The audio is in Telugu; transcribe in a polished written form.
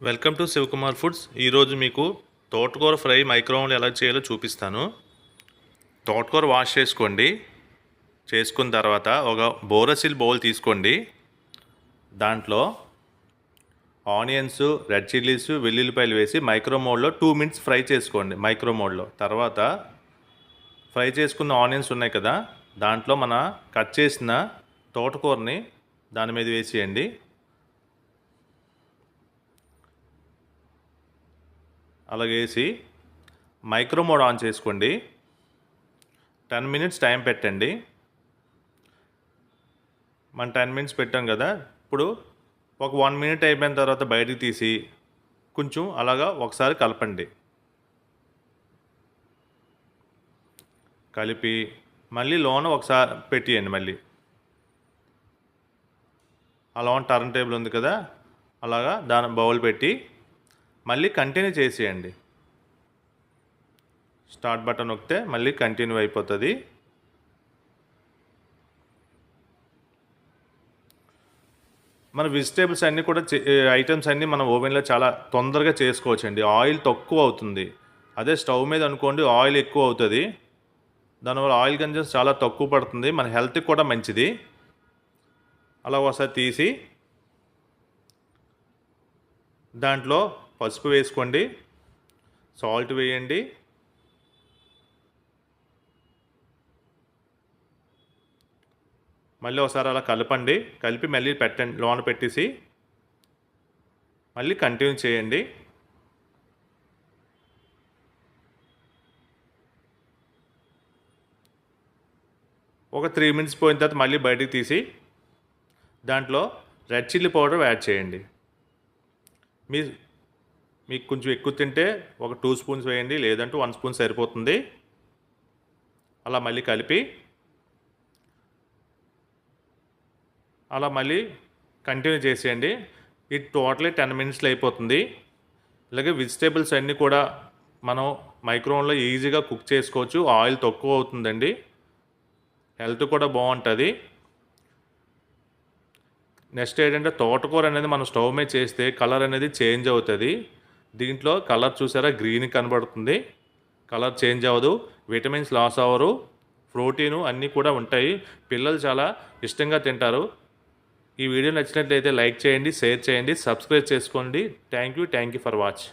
Welcome to Shivakumar foods. ఈరోజు మీకు తోటకూర ఫ్రై మైక్రోవేవ్లో ఎలా చేయాలో చూపిస్తాను. తోటకూర వాష్ చేసుకోండి. చేసుకున్న తర్వాత ఒక బోరోసిల్ బౌల్ తీసుకోండి. దాంట్లో ఆనియన్స్, రెడ్ చిల్లీస్, వెల్లుల్లిపాయలు వేసి మైక్రో మోడ్లో 2 minutes ఫ్రై చేసుకోండి. మైక్రో మోడ్లో తర్వాత ఫ్రై చేసుకున్న ఆనియన్స్ ఉన్నాయి కదా, దాంట్లో మన కట్ చేసిన తోటకూరని దాని మీద వేసేయండి. అలాగేసి మైక్రో మోడ్ ఆన్ చేసుకోండి. 10 minutes టైం పెట్టండి. మనం 10 minutes పెట్టాం కదా, ఇప్పుడు ఒక 1 minute అయిపోయిన తర్వాత బయటికి తీసి కొంచెం అలాగా ఒకసారి కలపండి. కలిపి మళ్ళీ లోన ఒకసారి పెట్టియండి. మళ్ళీ అలా టర్న్ టేబుల్ ఉంది కదా, అలాగా దాని బౌల్ పెట్టి మళ్ళీ కంటిన్యూ చేసేయండి. స్టార్ట్ బటన్ నొక్కితే మళ్ళీ కంటిన్యూ అయిపోతుంది. మన వెజిటేబుల్స్ అన్నీ కూడా ఐటమ్స్ అన్నీ మనం ఓవెన్లో చాలా తొందరగా చేసుకోవచ్చండి. ఆయిల్ తక్కువ అవుతుంది. అదే స్టవ్ మీద అనుకోండి ఆయిల్ ఎక్కువ అవుతుంది. దానివల్ల ఆయిల్ కన్జంప్షన్ చాలా తక్కువ పడుతుంది. మన హెల్త్కి కూడా మంచిది. అలా ఒకసారి తీసి దాంట్లో పసుపు వేసుకోండి, సాల్ట్ వేయండి, మళ్ళీ ఒకసారి అలా కలపండి. కలిపి మళ్ళీ పెట్టండి, లోన పెట్టేసి మళ్ళీ కంటిన్యూ చేయండి. ఒక 3 minutes పోయిన తర్వాత మళ్ళీ బయటికి తీసి దాంట్లో రెడ్ చిల్లీ పౌడర్ యాడ్ చేయండి. మీకు కొంచెం ఎక్కువ తింటే ఒక 2 spoons వేయండి, లేదంటే 1 spoon సరిపోతుంది. అలా మళ్ళీ కలిపి అలా మళ్ళీ కంటిన్యూ చేసేయండి. ఇది టోటలీ 10 minutesలో అయిపోతుంది. ఇలాగే వెజిటేబుల్స్ అన్నీ కూడా మనం మైక్రోవేవ్లో ఈజీగా కుక్ చేసుకోవచ్చు. ఆయిల్ తక్కువ అవుతుందండి, హెల్త్ కూడా బాగుంటుంది. నెక్స్ట్ ఏంటంటే తోటకూర అనేది మనం స్టవ్ మీద చేస్తే కలర్ అనేది చేంజ్ అవుతుంది. దీంట్లో కలర్ చూసారా, గ్రీన్ కనబడుతుంది. కలర్ చేంజ్ అవ్వదు, విటమిన్స్ లాస్ అవ్వరు, ప్రోటీను అన్నీ కూడా ఉంటాయి. పిల్లలు చాలా ఇష్టంగా తింటారు. ఈ వీడియో నచ్చినట్లయితే లైక్ చేయండి, షేర్ చేయండి, సబ్స్క్రైబ్ చేసుకోండి. Thank you for watch.